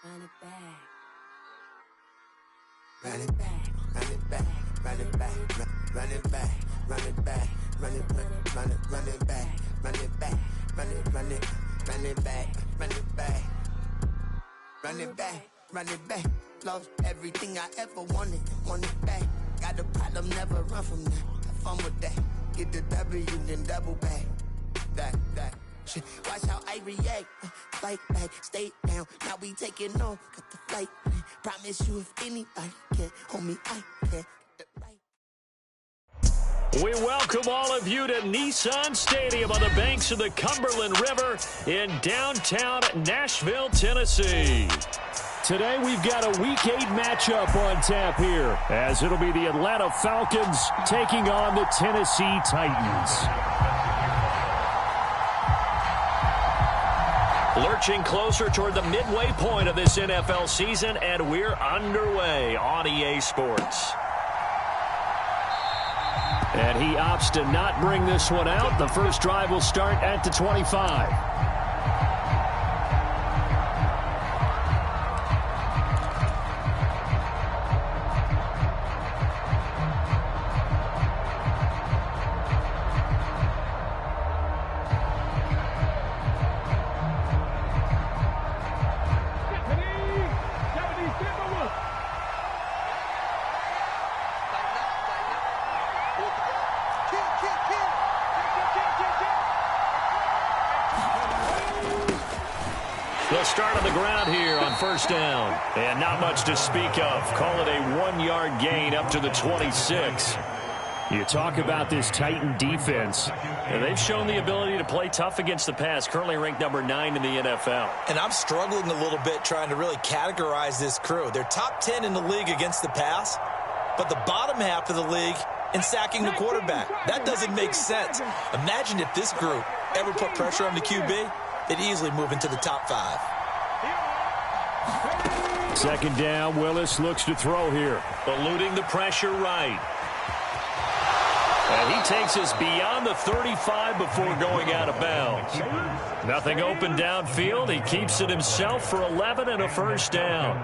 Run it back. Run it back, run it back, run it back, run it back, run it back, run it back, run it back, run it back, run it back, run it back, run it back, run it back. Lost everything I ever wanted it back. Got a problem, never run from that. Have fun with that. Get the W, then double back. That shit. Watch how I react. Fight back, stay down. Now we taking on. Got the flight. Promise you, if anybody can, homie, I can. We welcome all of you to Nissan Stadium on the banks of the Cumberland River in downtown Nashville, Tennessee. Today we've got a Week 8 matchup on tap here, as it'll be the Atlanta Falcons taking on the Tennessee Titans. Lurching closer toward the midway point of this NFL season, and we're underway on EA Sports. And he opts to not bring this one out. The first drive will start at the 25. They'll start on the ground here on first down. And not much to speak of. Call it a 1-yard gain up to the 26. You talk about this Titan defense, and they've shown the ability to play tough against the pass, currently ranked number 9 in the NFL. And I'm struggling a little bit trying to really categorize this crew. They're top 10 in the league against the pass, but the bottom half of the league in sacking the quarterback. That doesn't make sense. Imagine if this group ever put pressure on the QB, they'd easily move into the top 5. Second down, Willis looks to throw here. Eluding the pressure right. And he takes us beyond the 35 before going out of bounds. Nothing open downfield. He keeps it himself for 11 and a first down.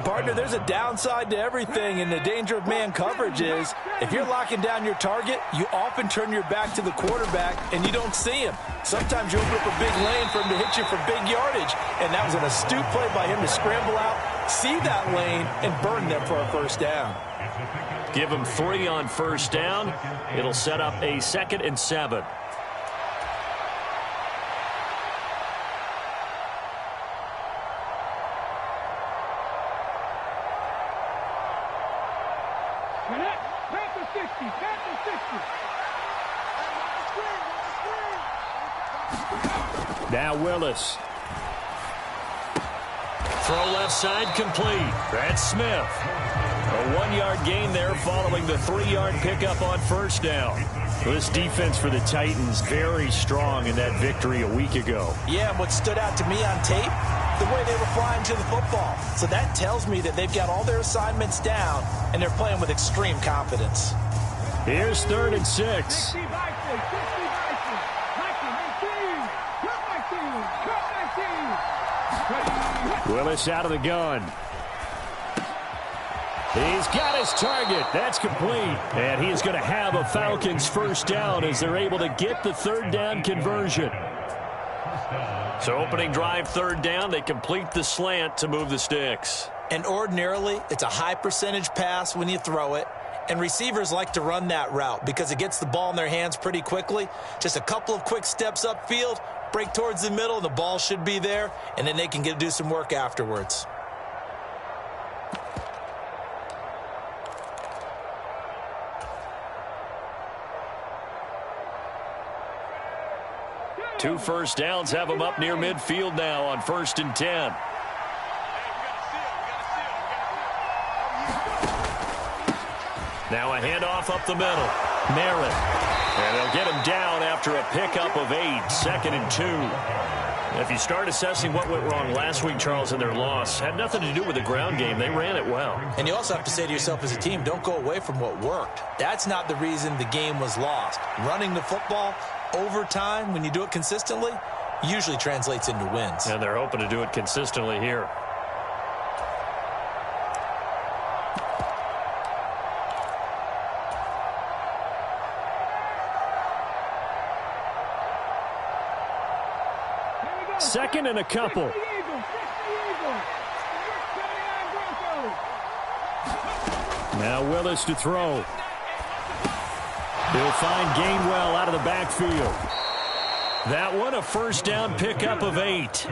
Partner, there's a downside to everything, and the danger of man coverage is if you're locking down your target, you often turn your back to the quarterback and you don't see him. Sometimes you open up a big lane for him to hit you for big yardage, and that was an astute play by him to scramble out, see that lane, and burn them for a first down. Give him 3 on first down. It'll set up a 2nd and 7. Now Willis. Throw left side complete. That's Smith. A 1-yard gain there following the 3-yard pickup on first down. This defense for the Titans very strong in that victory a week ago. Yeah, and what stood out to me on tape, the way they were flying to the football. So that tells me that they've got all their assignments down, and they're playing with extreme confidence. Here's 3rd and 6. Willis out of the gun. He's got his target. That's complete. And he is going to have a Falcons first down as they're able to get the 3rd down conversion. So opening drive 3rd down, they complete the slant to move the sticks. And ordinarily, it's a high percentage pass when you throw it. And receivers like to run that route because it gets the ball in their hands pretty quickly. Just a couple of quick steps upfield, break towards the middle, and the ball should be there, and then they can do some work afterwards. Two first downs have them up near midfield now on 1st and 10. Now a handoff up the middle. Merritt. And they'll get him down after a pickup of 8, 2nd and 2. If you start assessing what went wrong last week, Charles, in their loss, had nothing to do with the ground game. They ran it well. And you also have to say to yourself as a team, don't go away from what worked. That's not the reason the game was lost. Running the football over time, when you do it consistently, usually translates into wins. And they're hoping to do it consistently here. 2nd and a couple. Now Willis to throw. He'll find Gainwell out of the backfield. That one, a first down pickup of 8.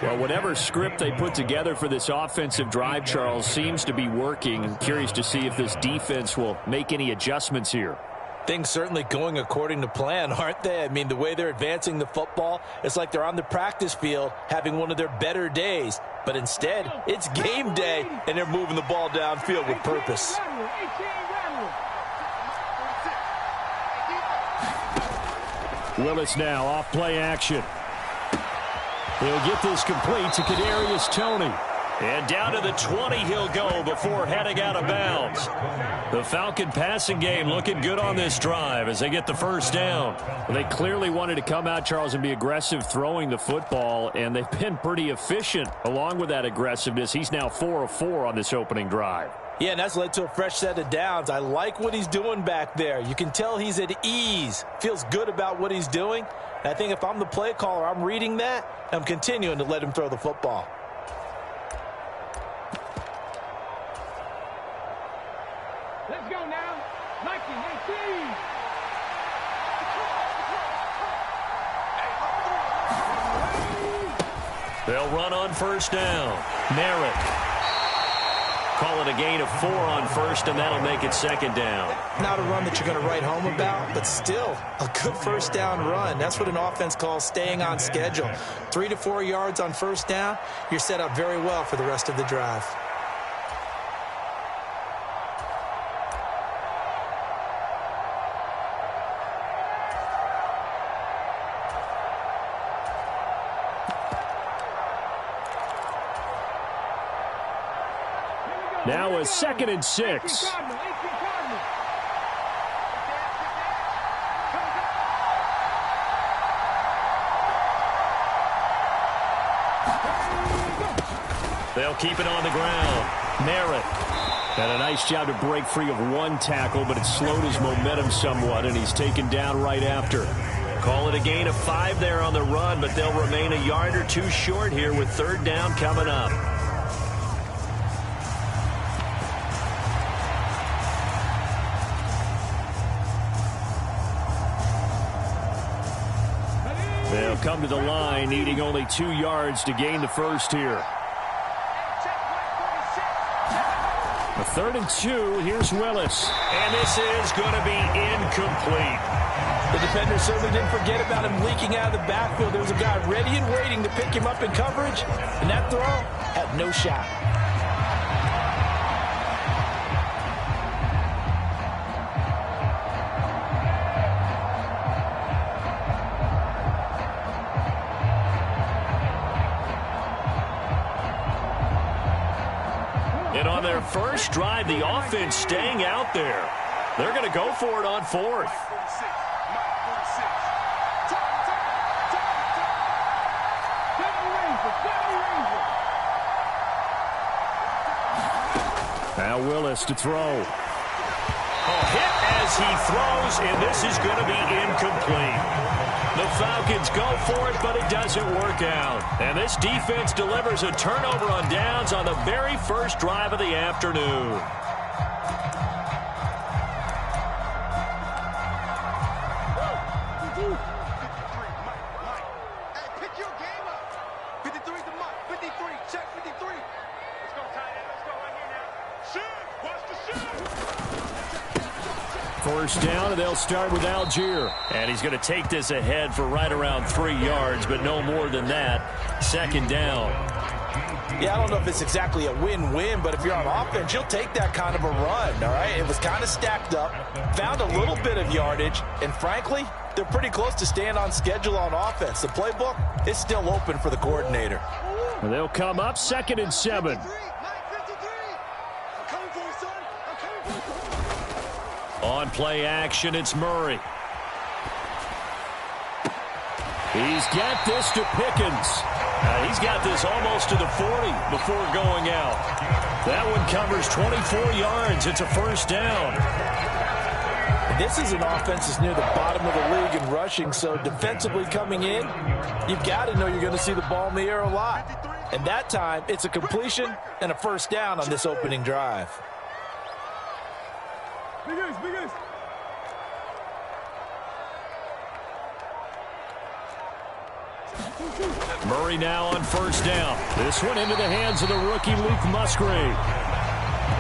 Well, whatever script they put together for this offensive drive, Charles, seems to be working. I'm curious to see if this defense will make any adjustments here. Things certainly going according to plan, aren't they? I mean, the way they're advancing the football, it's like they're on the practice field having one of their better days. But instead, it's game day, and they're moving the ball downfield with purpose. Willis now off play action. He'll get this complete to Kadarius Toney. And down to the 20 he'll go before heading out of bounds. The Falcon passing game looking good on this drive as they get the first down. Well, they clearly wanted to come out, Charles, and be aggressive throwing the football, and they've been pretty efficient along with that aggressiveness. He's now 4 of 4 on this opening drive. Yeah, and that's led to a fresh set of downs. I like what he's doing back there. You can tell he's at ease, feels good about what he's doing. And I think if I'm the play caller, I'm reading that, I'm continuing to let him throw the football. Let's go now. 1918. They'll run on first down. Merritt. Call it a gain of 4 on first, and that'll make it second down. Not a run that you're going to write home about, but still a good first down run. That's what an offense calls staying on schedule. 3 to 4 yards on first down, you're set up very well for the rest of the drive. Now a 2nd and 6. They'll keep it on the ground. Merritt had a nice job to break free of 1 tackle, but it slowed his momentum somewhat, and he's taken down right after. Call it a gain of 5 there on the run, but they'll remain a yard or 2 short here with 3rd down coming up. They'll come to the line, needing only 2 yards to gain the first here. A 3rd and 2, here's Willis. And this is going to be incomplete. The defender certainly didn't forget about him leaking out of the backfield. There was a guy ready and waiting to pick him up in coverage, and that throw had no shot. And on their first drive, the offense staying out there. They're going to go for it on 4th. Now Willis to throw. A hit as he throws, and this is going to be incomplete. The Falcons go for it, but it doesn't work out. And this defense delivers a turnover on downs on the very first drive of the afternoon. First down, and they'll start with Algier. And he's going to take this ahead for right around 3 yards, but no more than that. 2nd down. Yeah, I don't know if it's exactly a win-win, but if you're on offense, you'll take that kind of a run, all right? It was kind of stacked up, found a little bit of yardage, and frankly, they're pretty close to staying on schedule on offense. The playbook is still open for the coordinator. And they'll come up 2nd and 7. On play action, it's Murray. He's got this to Pickens. He's got this almost to the 40 before going out. That one covers 24 yards. It's a first down. this is an offense that's near the bottom of the league in rushing, so defensively coming in, you've got to know you're going to see the ball in the air a lot. And that time, it's a completion and a first down on this opening drive. Murray now on first down. This one into the hands of the rookie Luke Musgrave.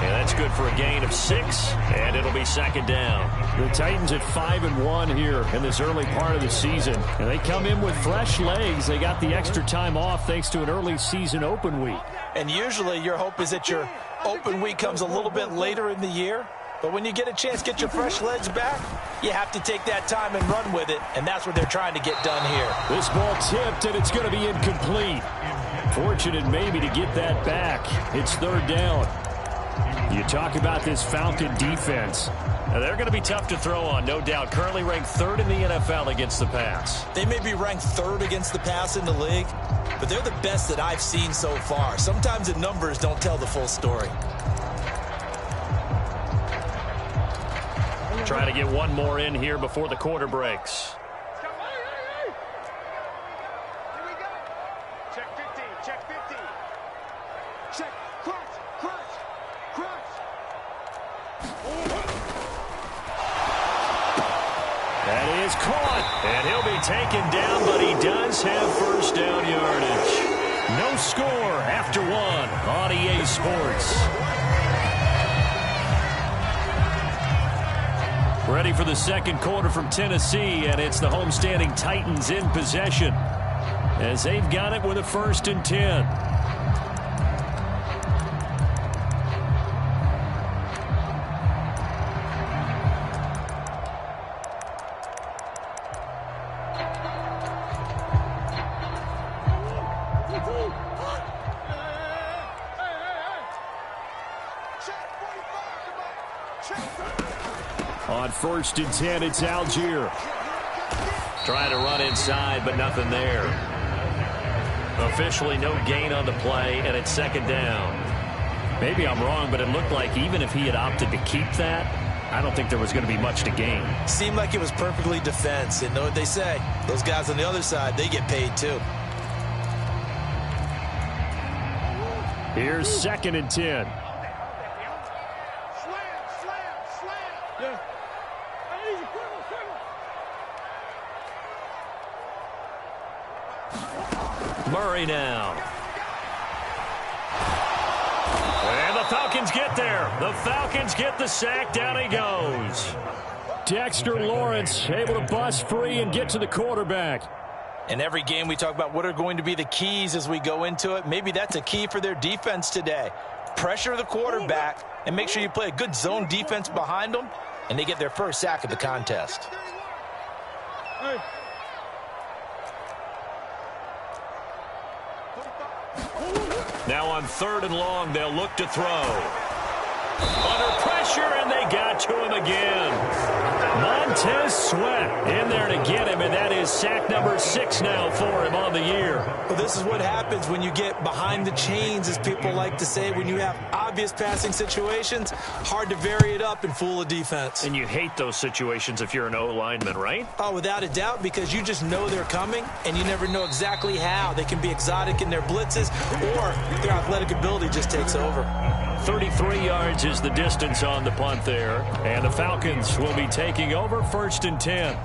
And that's good for a gain of 6, and it'll be second down. The Titans at 5-1 here in this early part of the season. And they come in with fresh legs. They got the extra time off thanks to an early season open week. And usually your hope is that your open week comes a little bit later in the year. But when you get a chance to get your fresh legs back, you have to take that time and run with it. And that's what they're trying to get done here. This ball tipped, and it's going to be incomplete. Fortunate maybe to get that back. It's third down. You talk about this Falcon defense. Now, they're going to be tough to throw on, no doubt. Currently ranked 3rd in the NFL against the pass. They may be ranked 3rd against the pass in the league, but they're the best that I've seen so far. Sometimes the numbers don't tell the full story. Trying to get one more in here before the quarter breaks. Here we go. Check 15, check 15. Check, crunch. That is caught, and he'll be taken down, but he does have first down yardage. No score after 1 on EA Sports. Ready for the second quarter from Tennessee, and it's the homestanding Titans in possession as they've got it with a 1st and 10. On 1st and 10, it's Algier. Trying to run inside, but nothing there. Officially no gain on the play, and it's second down. Maybe I'm wrong, but it looked like even if he had opted to keep that, I don't think there was going to be much to gain. Seemed like it was perfectly defense. And know what they say? Those guys on the other side, they get paid too. Here's 2nd and 10. Murray now. And the Falcons get there. The Falcons get the sack. Down he goes. Dexter Lawrence able to bust free and get to the quarterback. In every game we talk about what are going to be the keys as we go into it. Maybe that's a key for their defense today. Pressure the quarterback and make sure you play a good zone defense behind them, and they get their first sack of the contest. Now on 3rd and long, they'll look to throw. Under pressure, and they got to him again. Montez Sweat in there to get him, and that is sack number 6 now for him on the year. Well, this is what happens when you get behind the chains, as people like to say. When you have obvious passing situations, hard to vary it up and fool a defense. And you hate those situations if you're an O-lineman, right? Oh, without a doubt, because you just know they're coming, and you never know exactly how. They can be exotic in their blitzes, or their athletic ability just takes over. 33 yards is the distance on the punt there. And the Falcons will be taking over 1st and 10.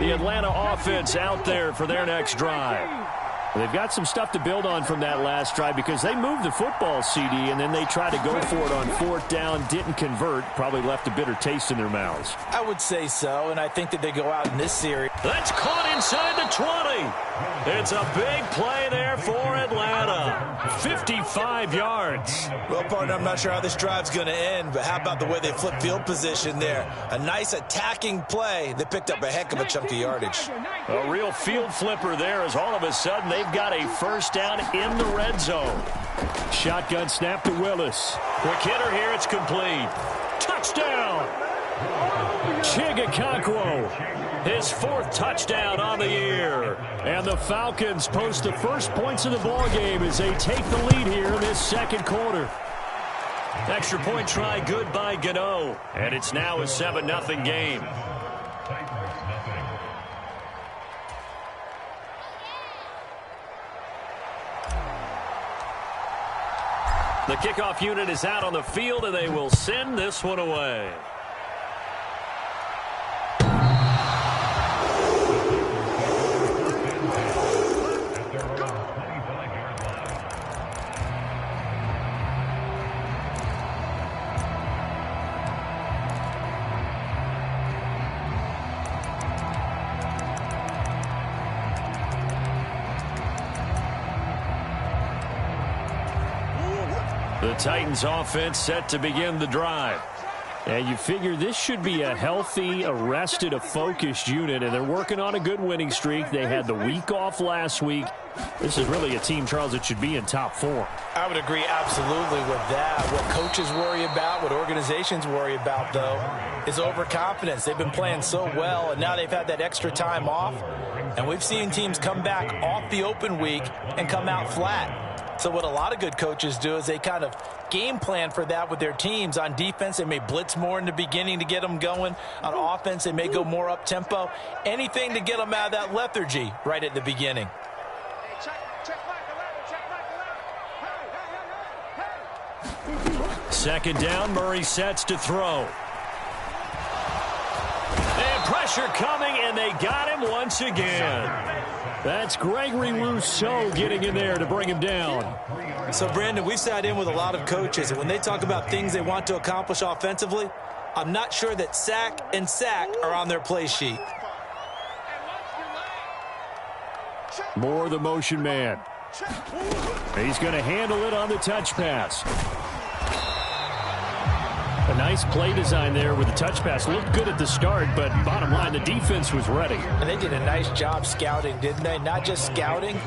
The Atlanta offense out there for their next drive. They've got some stuff to build on from that last drive because they moved the football, CD, and then they tried to go for it on 4th down, didn't convert, probably left a bitter taste in their mouths. I would say so, and I think that they go out in this series. That's caught inside the 20. It's a big play there for Atlanta. 55 yards. Well, partner, I'm not sure how this drive's going to end, but how about the way they flip field position there? A nice attacking play that picked up a heck of a chunk of yardage. A real field flipper there as all of a sudden they've got a first down in the red zone. Shotgun snap to Willis. Quick hitter here, it's complete. Touchdown! Chigakonkwo, his 4th touchdown on the year. And the Falcons post the first points of the ball game as they take the lead here in this second quarter. Extra point try good by Gano. And it's now a 7-0 game. The kickoff unit is out on the field, and they will send this one away. The Titans offense set to begin the drive. And you figure this should be a healthy, a rested, a focused unit, and they're working on a good winning streak. They had the week off last week. This is really a team, Charles, that should be in top 4. I would agree absolutely with that. What coaches worry about, what organizations worry about, though, is overconfidence. They've been playing so well, and now they've had that extra time off. And we've seen teams come back off the open week and come out flat. So what a lot of good coaches do is they kind of game plan for that with their teams. On defense, they may blitz more in the beginning to get them going. On offense, they may go more up-tempo. Anything to get them out of that lethargy right at the beginning. Second down, Murray sets to throw. And pressure coming, and they got him once again. That's Gregory Rousseau getting in there to bring him down. So, Brandon, we've sat in with a lot of coaches, and when they talk about things they want to accomplish offensively, I'm not sure that sack and sack are on their play sheet. Moore, the motion man. He's going to handle it on the touch pass. A nice play design there with the touch pass. Looked good at the start, but bottom line, the defense was ready. And they did a nice job scouting, didn't they? Not just scouting,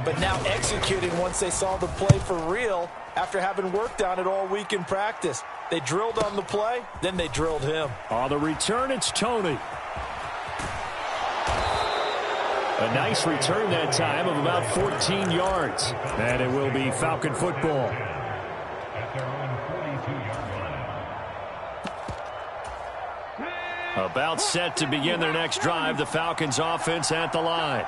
but now executing once they saw the play for real after having worked on it all week in practice. They drilled on the play, then they drilled him. On the return, it's Tony. A nice return that time of about 14 yards. And it will be Falcon football. About set to begin their next drive, the Falcons offense at the line.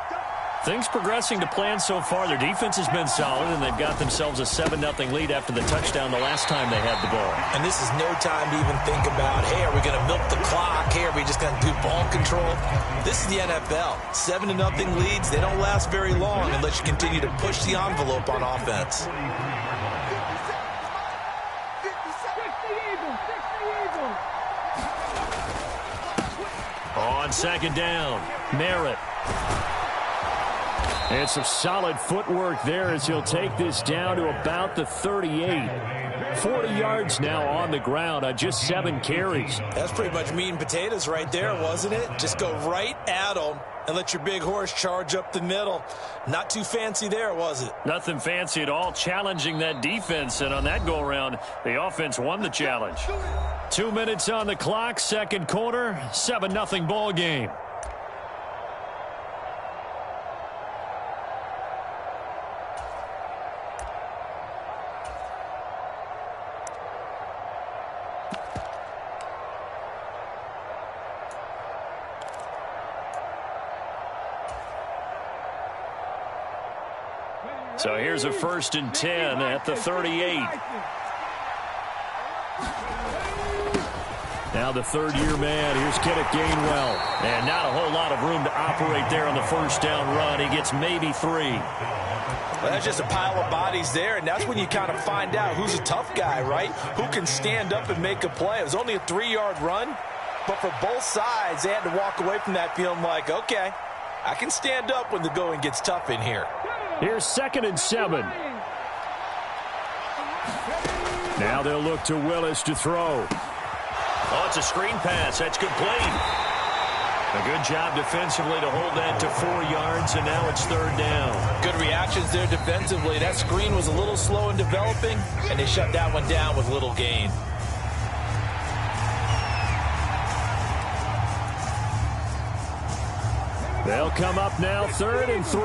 Things progressing to plan so far. Their defense has been solid, and they've got themselves a 7-0 lead after the touchdown the last time they had the ball. And this is no time to even think about, hey, are we going to milk the clock? Hey, are we just going to do ball control? This is the NFL. 7-0 leads, they don't last very long unless you continue to push the envelope on offense. On second down, Merritt. And some solid footwork there as he'll take this down to about the 38. 40 yards now on the ground on just 7 carries. That's pretty much meat and potatoes right there, wasn't it? Just go right at them and let your big horse charge up the middle. Not too fancy there, was it? Nothing fancy at all, challenging that defense. And on that go-around, the offense won the challenge. 2 minutes on the clock, second quarter, 7-0 ball game. So here's a 1st and 10 at the 38. Now the third-year man. Here's Kenneth Gainwell. And not a whole lot of room to operate there on the first down run. He gets maybe 3. Well, that's just a pile of bodies there, and that's when you kind of find out who's a tough guy, right? Who can stand up and make a play. It was only a 3-yard run, but for both sides, they had to walk away from that feeling like, okay, I can stand up when the going gets tough in here. Here's 2nd and 7. Now they'll look to Willis to throw. Oh, it's a screen pass. That's complete. A good job defensively to hold that to 4 yards, and now it's 3rd down. Good reactions there defensively. That screen was a little slow in developing, and they shut that one down with little gain. They'll come up now 3rd and 3.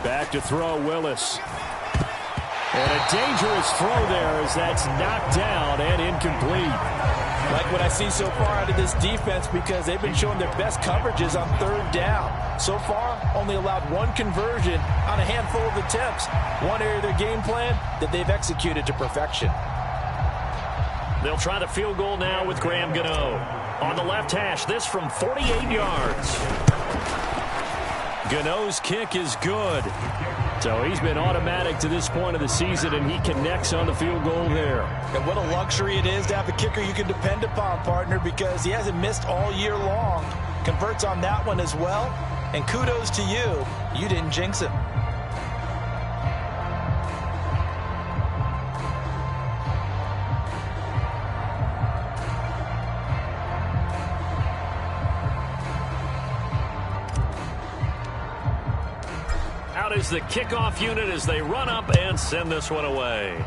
Back to throw, Willis. And a dangerous throw there as that's knocked down and incomplete. Like what I see so far out of this defense, because they've been showing their best coverages on 3rd down. So far, only allowed 1 conversion on a handful of attempts. One area of their game plan that they've executed to perfection. They'll try the field goal now with Graham Gano. On the left hash, this from 48 yards. Gano's kick is good. So he's been automatic to this point of the season, and he connects on the field goal there. And what a luxury it is to have a kicker you can depend upon, partner, because he hasn't missed all year long. Converts on that one as well. And kudos to you. You didn't jinx him. Out is the kickoff unit as they run up and send this one away.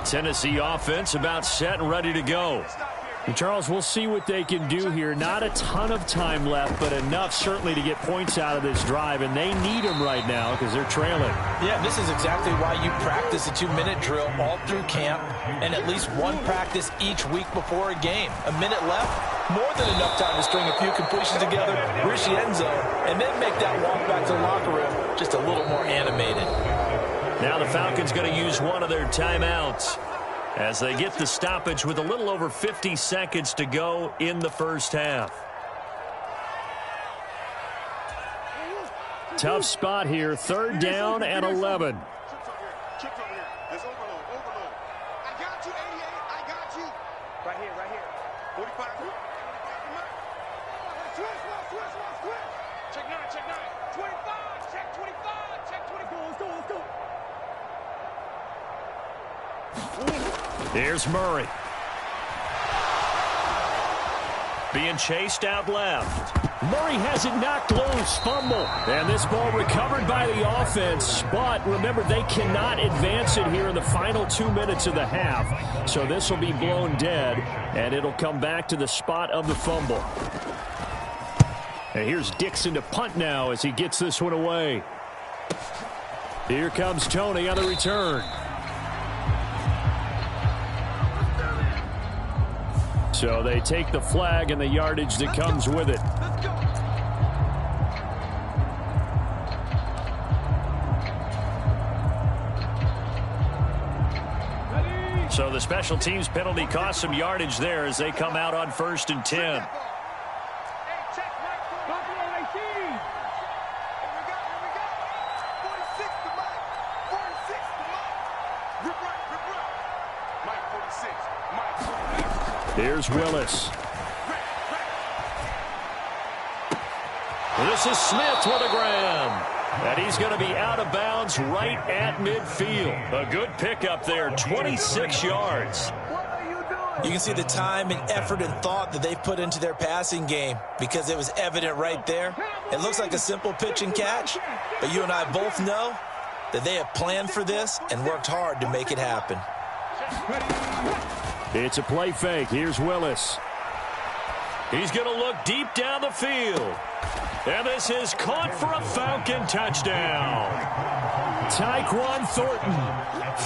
Tennessee offense about set and ready to go. And Charles, we'll see what they can do here. Not a ton of time left, but enough certainly to get points out of this drive, and they need them right now because they're trailing. Yeah, this is exactly why you practice a 2-minute drill all through camp and at least one practice each week before a game. A minute left, more than enough time to string a few completions together, reach the end zone, and then make that walk back to the locker room just a little more animated. Now the Falcons going to use one of their timeouts as they get the stoppage with a little over 50 seconds to go in the first half. Tough spot here, 3rd down and 11. Chips over here. There's overload. I got you, 88. I got you. Right here. 45. Switch. Check 9. 25. Check 25. Check 24. Let's go. Here's Murray. Being chased out left. Murray has it knocked loose, fumble. And this ball recovered by the offense. But remember, they cannot advance it here in the final 2 minutes of the half. So this will be blown dead, and it'll come back to the spot of the fumble. And here's Dixon to punt now as he gets this one away. Here comes Tony on the return. So they take the flag and the yardage that comes with it. So the special teams penalty cost some yardage there as they come out on 1st and 10. Here's Willis. This is Smith with a grab. And he's going to be out of bounds right at midfield. A good pickup there, 26 yards. You can see the time and effort and thought that they've put into their passing game because it was evident right there. It looks like a simple pitch and catch, but you and I both know that they have planned for this and worked hard to make it happen. It's a play fake. Here's Willis. He's going to look deep down the field. And this is caught for a Falcon touchdown. Tyquan Thornton,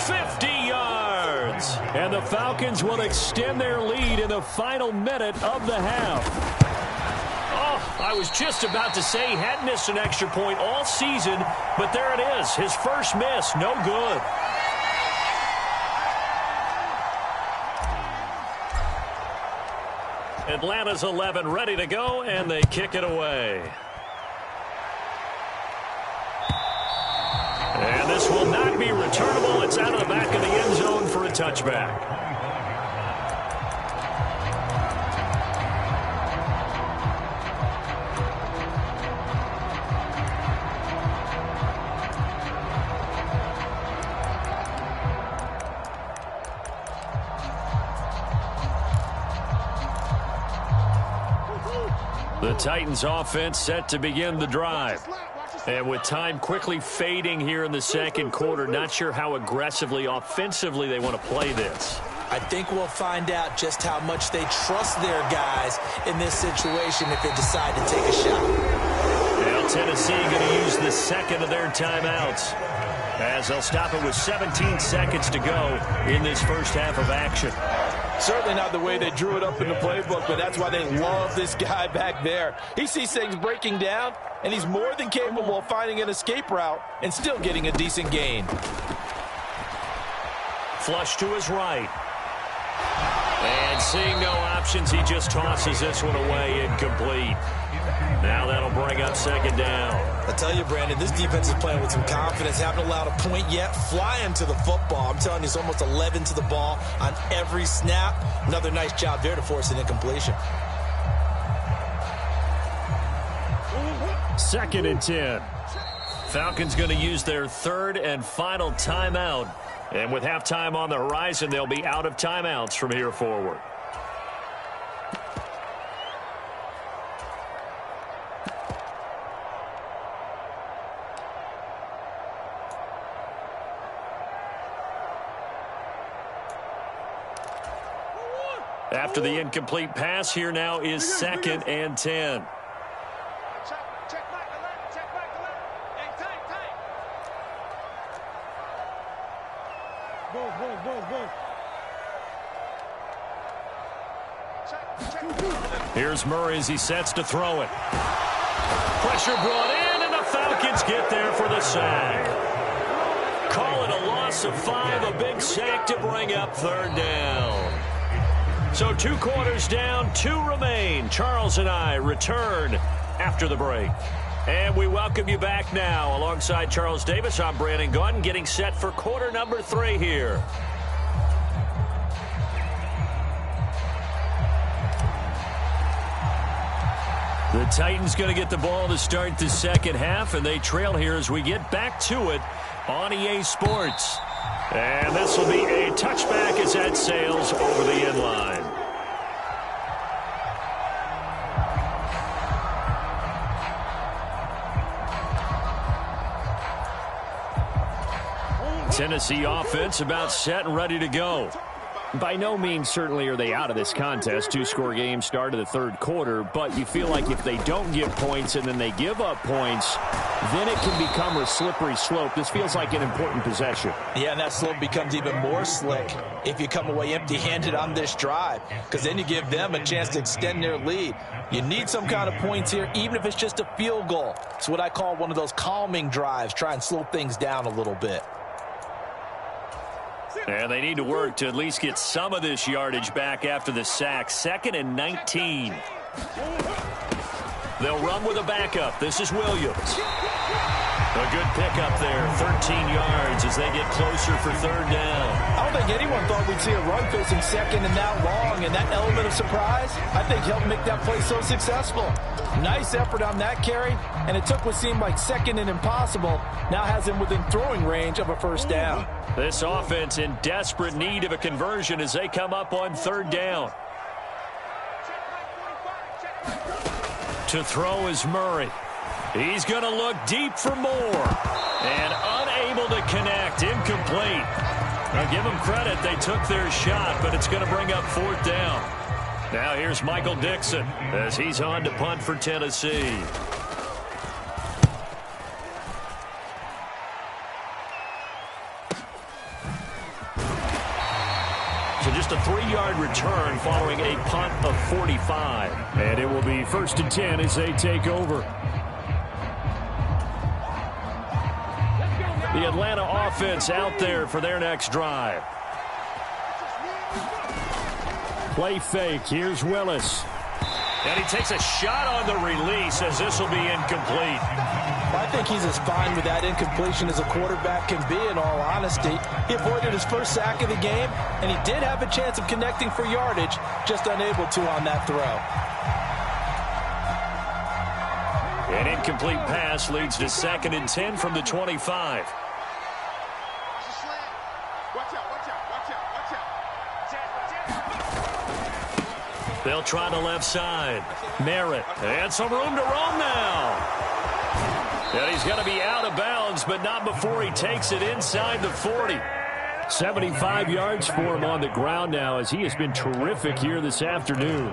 50 yards. and the Falcons will extend their lead in the final minute of the half. Oh, I was just about to say he hadn't missed an extra point all season, but there it is. His first miss, no good. Atlanta's 11 ready to go, and they kick it away. And this will not be returnable. It's out of the back of the end zone for a touchback. The Titans offense set to begin the drive. And with time quickly fading here in the second quarter, not sure how aggressively, offensively they want to play this. I think we'll find out just how much they trust their guys in this situation if they decide to take a shot. Now Tennessee going to use the second of their timeouts, as they'll stop it with 17 seconds to go in this first half of action. Certainly not the way they drew it up in the playbook, but that's why they love this guy back there. He sees things breaking down, and he's more than capable of finding an escape route and still getting a decent gain. Flush to his right. And seeing no options, he just tosses this one away, incomplete. Now that'll bring up second down. I tell you, Brandon, this defense is playing with some confidence. Haven't allowed a point yet. Flying to the football. I'm telling you, it's almost 11 to the ball on every snap. Another nice job there to force an incompletion. 2nd and 10. Falcons going to use their third and final timeout. And with halftime on the horizon, they'll be out of timeouts from here forward. After the incomplete pass, here now is 2nd and 10. Here's Murray as he sets to throw it. Pressure brought in, and the Falcons get there for the sack. Call it a loss of 5, a big sack to bring up third down. So 2 quarters down, 2 remain. Charles and I return after the break. And we welcome you back now. Alongside Charles Davis, I'm Brandon Gaudin, getting set for quarter number 3 here. The Titans going to get the ball to start the second half, and they trail here as we get back to it on EA Sports. And this will be a touchback as that sails over the end line. Tennessee offense about set and ready to go. By no means certainly are they out of this contest. 2-score game start of the third quarter, but you feel like if they don't get points and then they give up points, then it can become a slippery slope. This feels like an important possession. Yeah, and that slope becomes even more slick if you come away empty-handed on this drive, because then you give them a chance to extend their lead. You need some kind of points here, even if it's just a field goal. It's what I call one of those calming drives. Try and slow things down a little bit. And they need to work to at least get some of this yardage back after the sack. 2nd and 19. They'll run with a backup. This is Williams. A good pickup there, 13 yards as they get closer for third down. I don't think anyone thought we'd see a run facing second and that long, and that element of surprise, I think, helped make that play so successful. Nice effort on that carry, and it took what seemed like second and impossible, now has him within throwing range of a first down. This offense in desperate need of a conversion as they come up on third down. To throw is Murray. He's going to look deep for more. And unable to connect. Incomplete. Now give them credit. They took their shot, but it's going to bring up fourth down. Now here's Michael Dixon as he's on to punt for Tennessee. So just a 3-yard return following a punt of 45. And it will be 1st and 10 as they take over. The Atlanta offense out there for their next drive. Play fake. Here's Willis. And he takes a shot on the release as this will be incomplete. I think he's as fine with that incompletion as a quarterback can be, in all honesty. He avoided his first sack of the game, and he did have a chance of connecting for yardage, just unable to on that throw. An incomplete pass leads to 2nd and 10 from the 25. They'll try the left side. Merritt, and some room to roam now. And he's going to be out of bounds, but not before he takes it inside the 40. 75 yards for him on the ground now, as he has been terrific here this afternoon.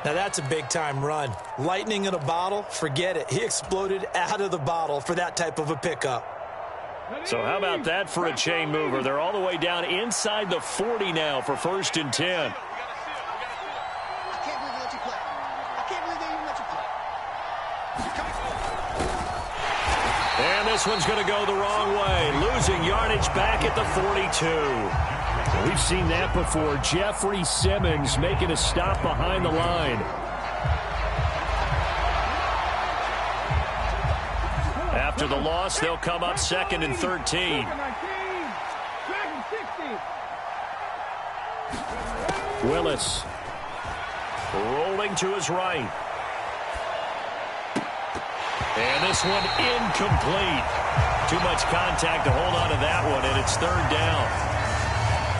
Now that's a big-time run. Lightning in a bottle, forget it. He exploded out of the bottle for that type of a pickup. So how about that for a chain mover? They're all the way down inside the 40 now for 1st and 10. And this one's going to go the wrong way, losing yardage back at the 42. We've seen that before. Jeffrey Simmons making a stop behind the line. After the loss, they'll come up 2nd and 13. Willis rolling to his right. And this one incomplete. Too much contact to hold on to that one, and it's 3rd down.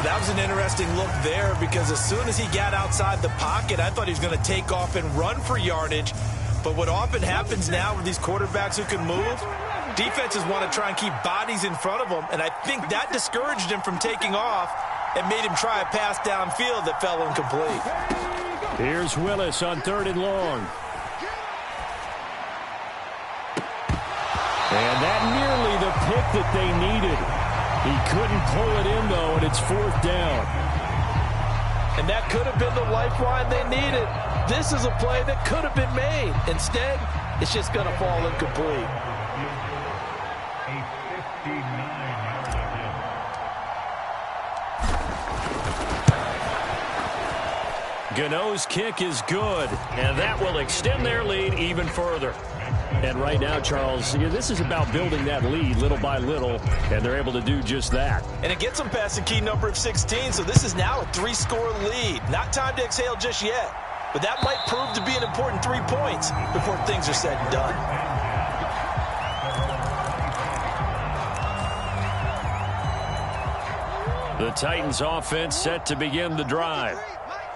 That was an interesting look there, because as soon as he got outside the pocket, I thought he was going to take off and run for yardage. But what often happens now with these quarterbacks who can move, defenses want to try and keep bodies in front of them, and I think that discouraged him from taking off and made him try a pass downfield that fell incomplete. Here's Willis on 3rd and long. And that nearly the pick that they needed. He couldn't pull it in, though, and it's 4th down. And that could have been the lifeline they needed. This is a play that could have been made. Instead, it's just going to fall incomplete. Gano's kick is good, and that will extend their lead even further. And right now, Charles, this is about building that lead little by little, and they're able to do just that. And it gets them past the key number of 16, so this is now a 3-score lead. Not time to exhale just yet, but that might prove to be an important 3 points before things are said and done. The Titans offense set to begin the drive.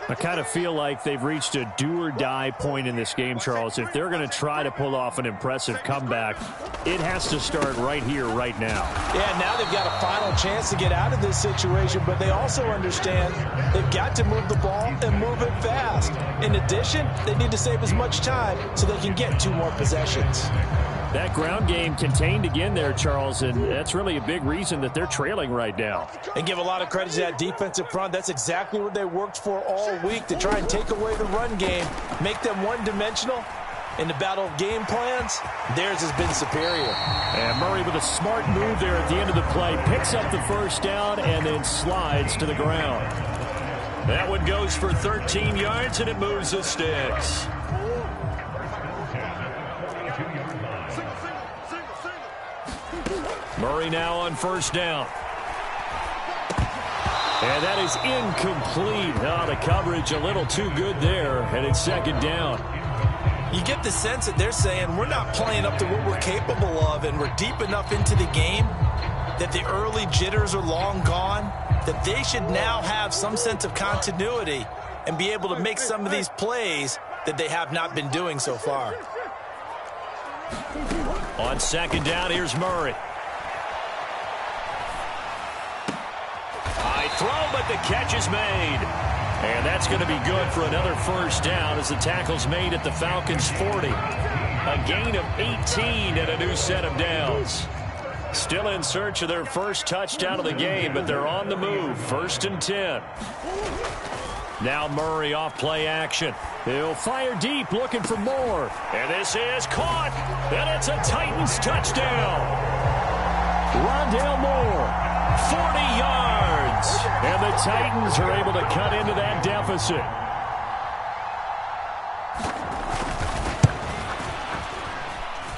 I kind of feel like they've reached a do-or-die point in this game, Charles. If they're going to try to pull off an impressive comeback, it has to start right here, right now. Yeah, now they've got a final chance to get out of this situation, but they also understand they've got to move the ball and move it fast. In addition, they need to save as much time so they can get 2 more possessions. That ground game contained again there, Charles, and that's really a big reason that they're trailing right now. And give a lot of credit to that defensive front. That's exactly what they worked for all week, to try and take away the run game, make them one-dimensional. In the battle of game plans, theirs has been superior. And Murray with a smart move there at the end of the play, picks up the 1st down and then slides to the ground. That one goes for 13 yards, and it moves the sticks. Murray now on 1st down. And that is incomplete. Oh, the coverage a little too good there, and it's 2nd down. You get the sense that they're saying we're not playing up to what we're capable of, and we're deep enough into the game that the early jitters are long gone, that they should now have some sense of continuity and be able to make some of these plays that they have not been doing so far. On 2nd down, here's Murray. High throw, but the catch is made. And that's going to be good for another 1st down as the tackle's made at the Falcons' 40. A gain of 18 and a new set of downs. Still in search of their first touchdown of the game, but they're on the move. 1st and 10. Now Murray off play action. He'll fire deep, looking for more. And this is caught. And it's a Titans touchdown. Rondale Moore, 40 yards. And the Titans are able to cut into that deficit.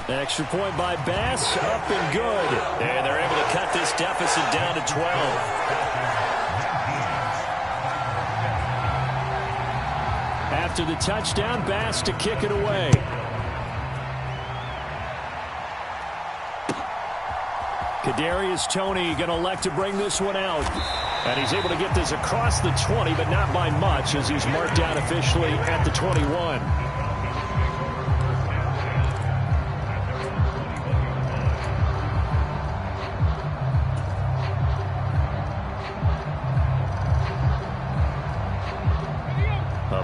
Extra point by Bass, up and good. And they're able to cut this deficit down to 12. After the touchdown, Bass to kick it away. Kadarius Toney going to elect to bring this one out. And he's able to get this across the 20, but not by much, as he's marked down officially at the 21.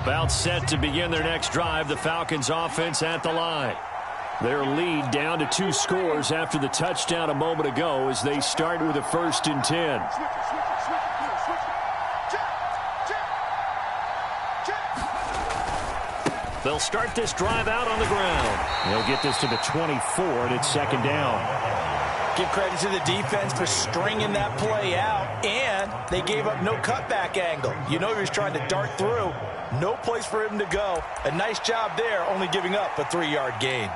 About set to begin their next drive, the Falcons offense at the line. Their lead down to 2 scores after the touchdown a moment ago as they start with a 1st and 10. They'll start this drive out on the ground. They'll get this to the 24, and it's 2nd down. Give credit to the defense for stringing that play out, and they gave up no cutback angle. You know he was trying to dart through. No place for him to go. A nice job there, only giving up a 3-yard gain.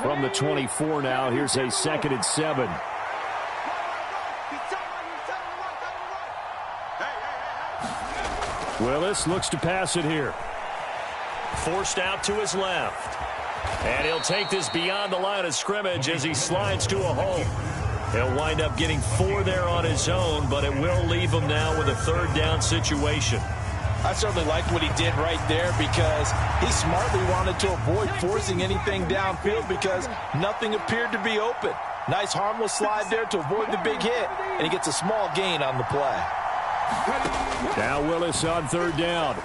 From the 24 now, here's a 2nd and 7. Willis looks to pass it here. Forced out to his left. And he'll take this beyond the line of scrimmage as he slides to a hole. He'll wind up getting 4 there on his own, but it will leave him now with a 3rd down situation. I certainly like what he did right there because he smartly wanted to avoid forcing anything downfield because nothing appeared to be open. Nice harmless slide there to avoid the big hit, and he gets a small gain on the play. Now Willis on 3rd down.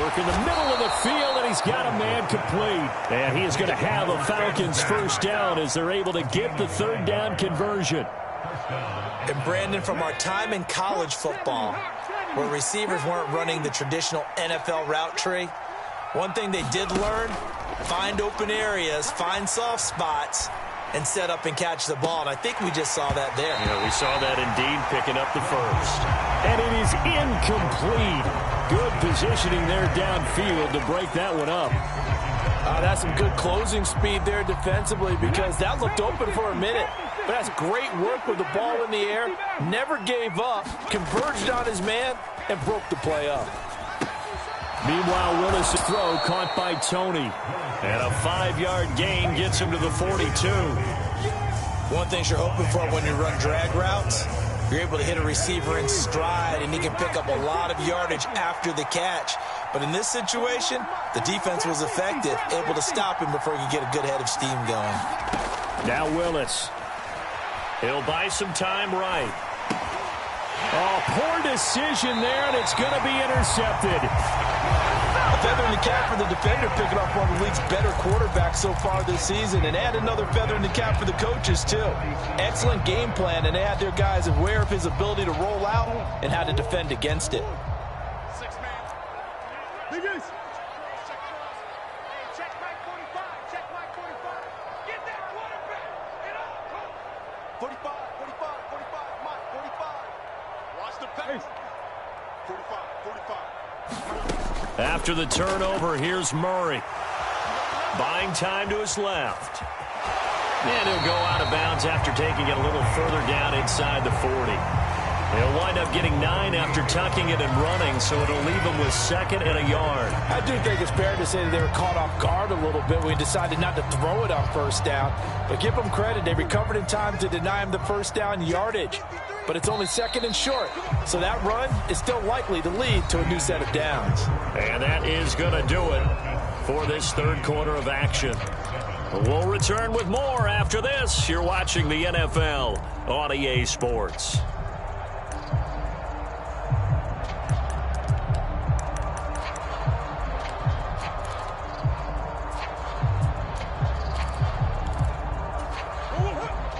Work in the middle of the field, and he's got a man complete. And he is going to have a Falcons 1st down as they're able to get the 3rd down conversion. And Brandon, from our time in college football, where receivers weren't running the traditional NFL route tree, one thing they did learn, find open areas, find soft spots, and set up and catch the ball. And I think we just saw that there. Yeah, we saw that indeed, picking up the 1st. And it is incomplete. Good positioning there downfield to break that one up. That's some good closing speed there defensively because that looked open for a minute. But that's great work with the ball in the air. Never gave up, converged on his man, and broke the play up. Meanwhile, Willis' throw caught by Tony. And a 5-yard gain gets him to the 42. One thing you're hoping for when you run drag routes, you're able to hit a receiver in stride, and he can pick up a lot of yardage after the catch. But in this situation, the defense was effective, able to stop him before he could get a good head of steam going. Now Willis. He'll buy some time right. Oh, poor decision there, and it's going to be intercepted. A feather in the cap for the defender, picking off one of the league's better quarterbacks so far this season, and add another feather in the cap for the coaches, too. Excellent game plan, and they had their guys aware of his ability to roll out and how to defend against it. After the turnover, here's Murray. Buying time to his left. And he'll go out of bounds after taking it a little further down inside the 40. He'll wind up getting 9 after tucking it and running, so it'll leave him with 2nd and a yard. I do think it's fair to say that they were caught off guard a little bit when we decided not to throw it on 1st down. But give them credit, they recovered in time to deny him the 1st down yardage. But it's only 2nd and short, so that run is still likely to lead to a new set of downs. And that is going to do it for this 3rd quarter of action. We'll return with more after this. You're watching the NFL on EA Sports.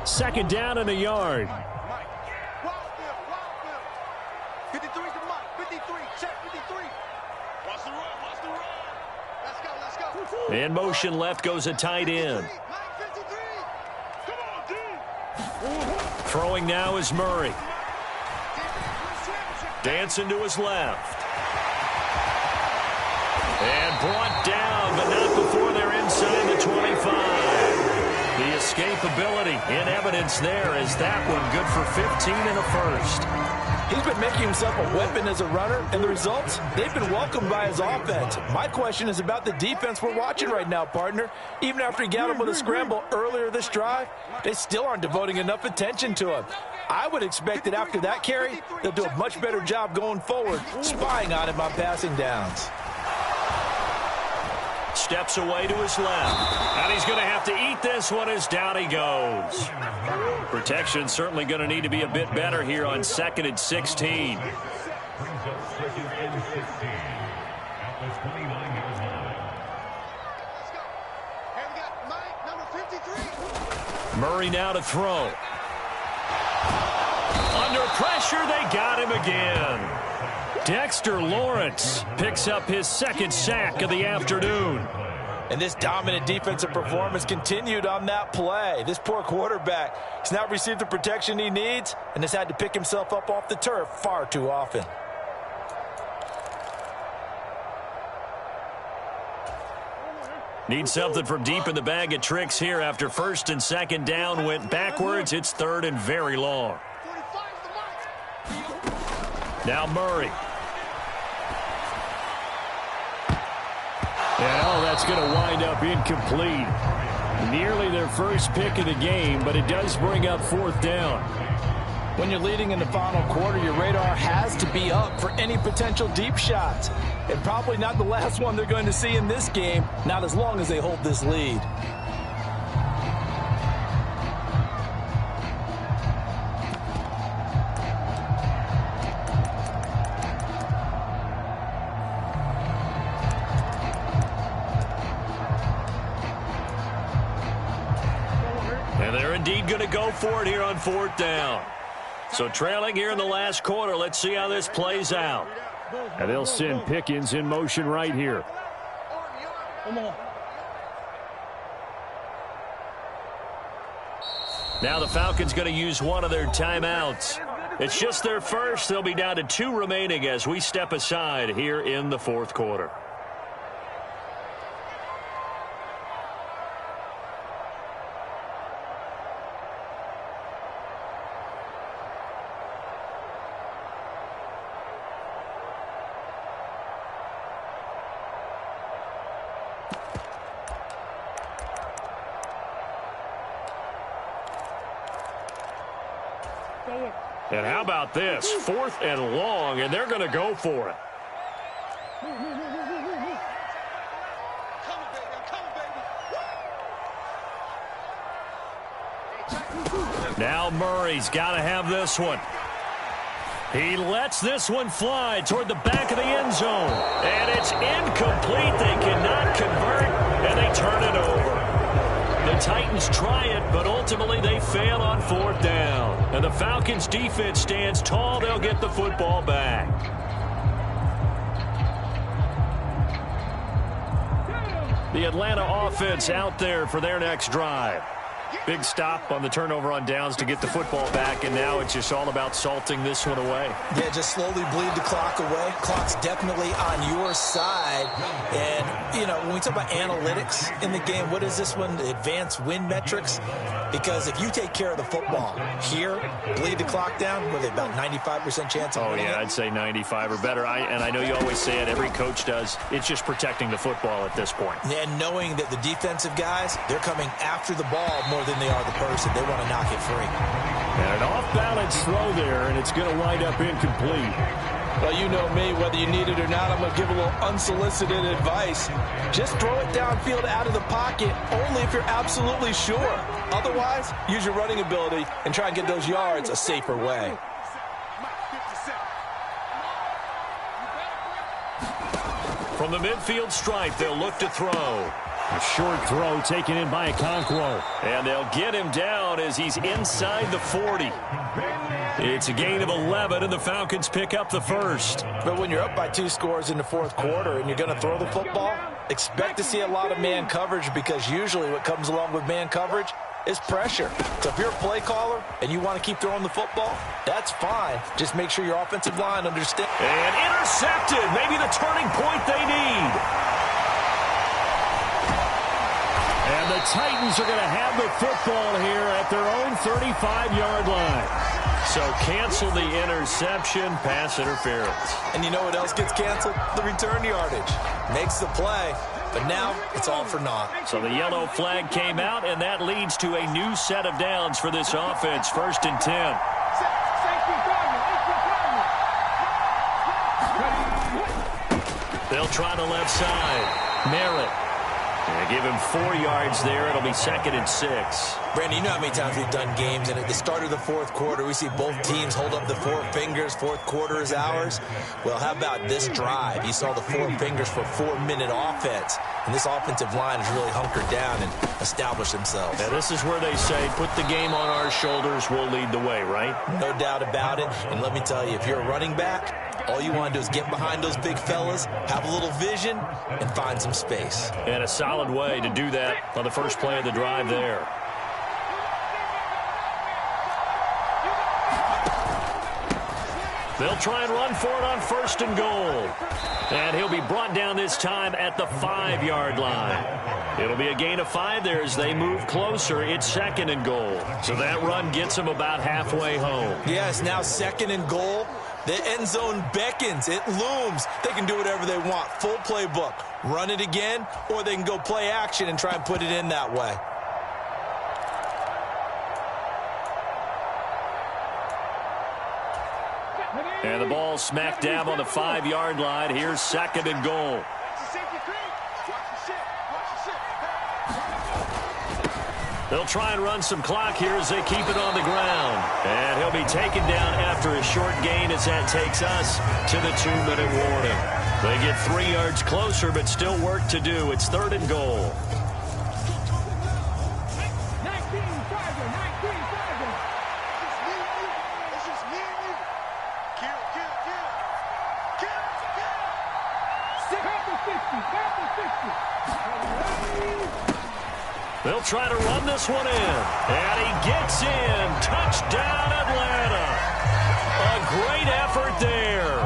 Second down and a yard. 53 to Mike. 53. Check 53. Watch the run. Watch the run. Let's go. In motion left goes a tight end. Throwing now is Murray. Dancing to his left. And brought down, but not before they're inside the 25. The escapability in evidence there as that one good for 15 and a 1st. He's been making himself a weapon as a runner, and the results, they've been welcomed by his offense. My question is about the defense we're watching right now, partner. Even after he got him with a scramble earlier this drive, they still aren't devoting enough attention to him. I would expect that after that carry, they'll do a much better job going forward, spying on him on passing downs. Steps away to his left. And he's going to have to eat this one as down he goes. Protection certainly going to need to be a bit better here on 2nd and 16. Murray now to throw. Under pressure, they got him again. Dexter Lawrence picks up his 2nd sack of the afternoon. And this dominant defensive performance continued on that play. This poor quarterback has not received the protection he needs and has had to pick himself up off the turf far too often. Need something from deep in the bag of tricks here after 1st and 2nd down went backwards. It's 3rd and very long. Now Murray. And that's going to wind up incomplete. Nearly their first pick of the game, but it does bring up 4th down. When you're leading in the final quarter, your radar has to be up for any potential deep shots. And probably not the last one they're going to see in this game, not as long as they hold this lead. And they're indeed going to go for it here on 4th down. So trailing here in the last quarter. Let's see how this plays out. And they'll send Pickens in motion right here. Now the Falcons going to use one of their timeouts. It's just their first. They'll be down to 2 remaining as we step aside here in the 4th quarter. And how about this? 4th and long, and they're going to go for it. Now Murray's got to have this one. He lets this one fly toward the back of the end zone. And it's incomplete. They cannot convert, and they turn it over. The Titans try it, but ultimately they fail on 4th down. And the Falcons defense stands tall. They'll get the football back. The Atlanta offense out there for their next drive. Big stop on the turnover on downs to get the football back, and now it's just all about salting this one away. Yeah, just slowly bleed the clock away. Clock's definitely on your side. And, you know, when we talk about analytics in the game, what is this one? Advanced win metrics? Because if you take care of the football here, bleed the clock down, what are they, about 95% chance of winning it? I'd say 95 or better. And I know you always say it, every coach does. It's just protecting the football at this point. And knowing that the defensive guys, they're coming after the ball more than they are the person. They want to knock it free. And an off-balance throw there, and it's going to wind up incomplete. Well, you know me, whether you need it or not, I'm going to give a little unsolicited advice. Just throw it downfield out of the pocket, only if you're absolutely sure. Otherwise, use your running ability and try and get those yards a safer way. From the midfield stripe, they'll look to throw. A short throw taken in by Okonkwo. And they'll get him down as he's inside the 40. It's a gain of 11, and the Falcons pick up the first. But when you're up by 2 scores in the 4th quarter and you're going to throw the football, expect to see a lot of man coverage, because usually what comes along with man coverage is pressure. So if you're a play caller and you want to keep throwing the football, that's fine. Just make sure your offensive line understands. And intercepted. Maybe the turning point they need. And the Titans are going to have the football here at their own 35-yard line. So cancel the interception, pass interference. And you know what else gets canceled? The return yardage. Makes the play, but now it's all for naught. So the yellow flag came out, and that leads to a new set of downs for this offense. 1st and 10. They'll try the left side. Merritt. They give him 4 yards there. It'll be 2nd and 6. Brandon, you know how many times we've done games, and at the start of the fourth quarter, we see both teams hold up the 4 fingers. Fourth quarter is ours. Well, how about this drive? You saw the 4 fingers for 4-minute offense, and this offensive line has really hunkered down and established themselves. Now, this is where they say, put the game on our shoulders, we'll lead the way, right? No doubt about it. And let me tell you, if you're a running back, all you want to do is get behind those big fellas, have a little vision, and find some space. And a solid way to do that on the first play of the drive there. They'll try and run for it on 1st and goal. And he'll be brought down this time at the 5-yard line. It'll be a gain of 5 there as they move closer. It's 2nd and goal. So that run gets them about halfway home. Yes, now 2nd and goal. The end zone beckons. It looms. They can do whatever they want. Full playbook. Run it again, or they can go play action and try and put it in that way. And the ball smack dab on the 5-yard line. Here's 2nd and goal. They'll try and run some clock here as they keep it on the ground. And he'll be taken down after a short gain as that takes us to the 2-minute warning. They get 3 yards closer, but still work to do. It's 3rd and goal. They'll try to run this one in. And he gets in. Touchdown, Atlanta. A great effort there.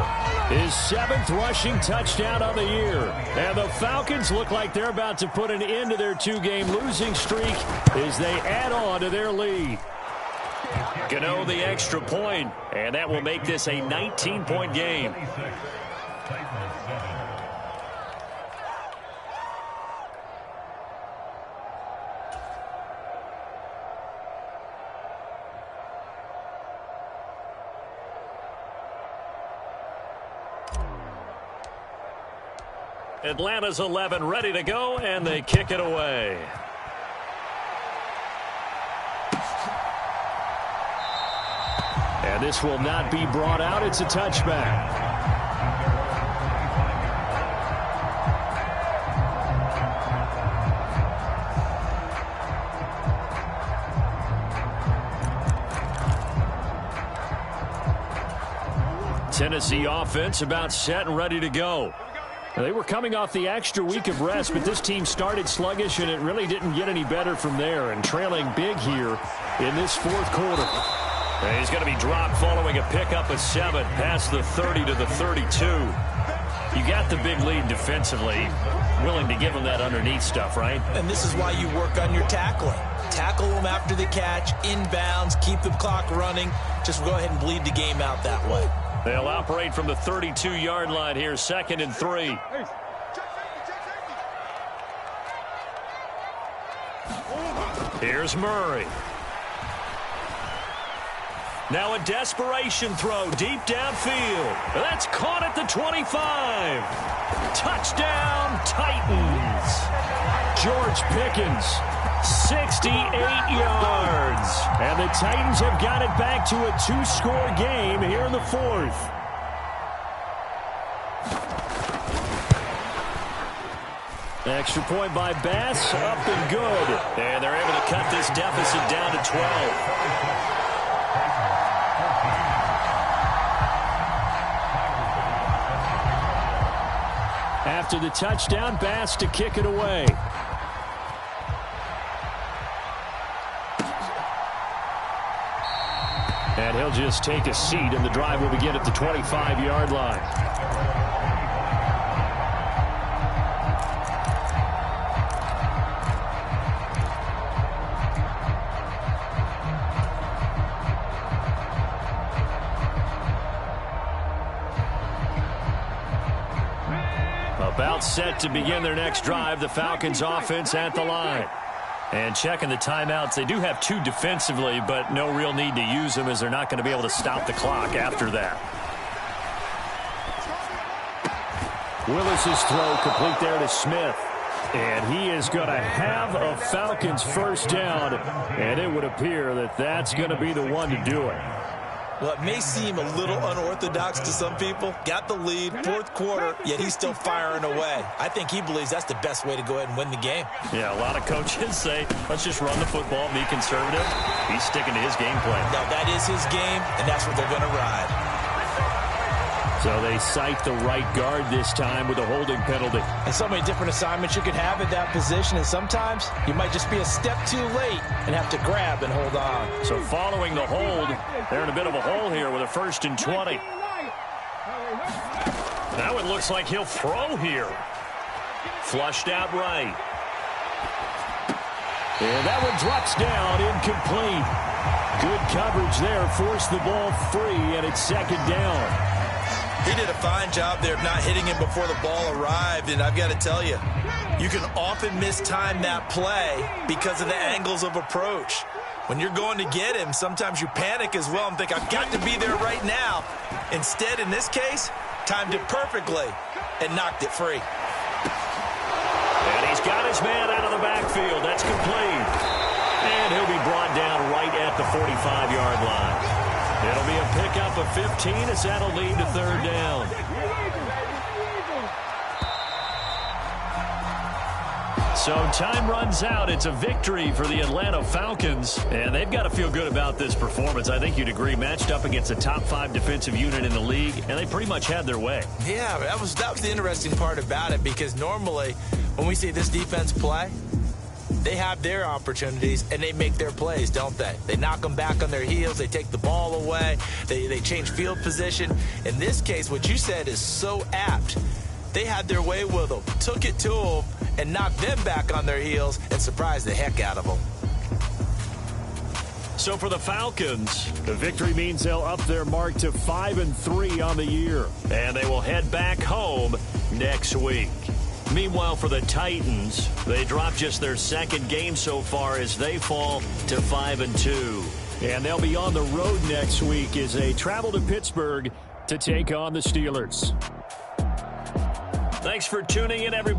His 7th rushing touchdown of the year. And the Falcons look like they're about to put an end to their 2-game losing streak as they add on to their lead. Gano the extra point, and that will make this a 19-point game. Atlanta's 11 ready to go, and they kick it away. And this will not be brought out. It's a touchback. Tennessee offense about set and ready to go. They were coming off the extra week of rest, but this team started sluggish, and it really didn't get any better from there, and trailing big here in this 4th quarter. And he's going to be dropped following a pickup of 7 past the 30 to the 32. You got the big lead defensively, willing to give them that underneath stuff, right? And this is why you work on your tackling. Tackle them after the catch, inbounds, keep the clock running. Just go ahead and bleed the game out that way. They'll operate from the 32-yard line here, 2nd and 3. Here's Murray. Now a desperation throw deep downfield. That's caught at the 25. Touchdown, Titans. George Pickens, 68 yards. And the Titans have got it back to a 2-score game here in the 4th. Extra point by Bass, up and good. And they're able to cut this deficit down to 12. After the touchdown, Bass to kick it away. And he'll just take a seat, and the drive will begin at the 25-yard line. About set to begin their next drive. The Falcons offense at the line. And checking the timeouts, they do have 2 defensively, but no real need to use them as they're not going to be able to stop the clock after that. Willis's throw complete there to Smith. And he is going to have a Falcons first down, and it would appear that that's going to be the one to do it. Well, it may seem a little unorthodox to some people. Got the lead, 4th quarter, yet he's still firing away. I think he believes that's the best way to go ahead and win the game. Yeah, a lot of coaches say, let's just run the football, be conservative. He's sticking to his game plan. Now, that is his game, and that's what they're going to ride. So they cite the right guard this time with a holding penalty. And so many different assignments you can have at that position, and sometimes you might just be a step too late and have to grab and hold on. So following the hold, they're in a bit of a hole here with a 1st and 20. Now it looks like he'll throw here. Flushed out right. And that one drops down, incomplete. Good coverage there, forced the ball free, and it's 2nd down. He did a fine job there of not hitting him before the ball arrived, and I've got to tell you, you can often mistime that play because of the angles of approach. When you're going to get him, sometimes you panic as well and think, I've got to be there right now. Instead, in this case, timed it perfectly and knocked it free. And he's got his man out of the backfield. That's complete. And he'll be brought down right at the 45-yard line. It'll be a pickup of 15 as that'll lead to 3rd down. So time runs out. It's a victory for the Atlanta Falcons, and they've got to feel good about this performance. I think you'd agree, matched up against a top 5 defensive unit in the league, and they pretty much had their way. Yeah, that was the interesting part about it, because normally when we see this defense play, they have their opportunities, and they make their plays, don't they? They knock them back on their heels. They take the ball away. They change field position. In this case, what you said is so apt. They had their way with them, took it to them, and knocked them back on their heels and surprised the heck out of them. So for the Falcons, the victory means they'll up their mark to 5-3 on the year. And they will head back home next week. Meanwhile, for the Titans, they dropped just their 2nd game so far as they fall to 5-2. And they'll be on the road next week as they travel to Pittsburgh to take on the Steelers. Thanks for tuning in, everybody.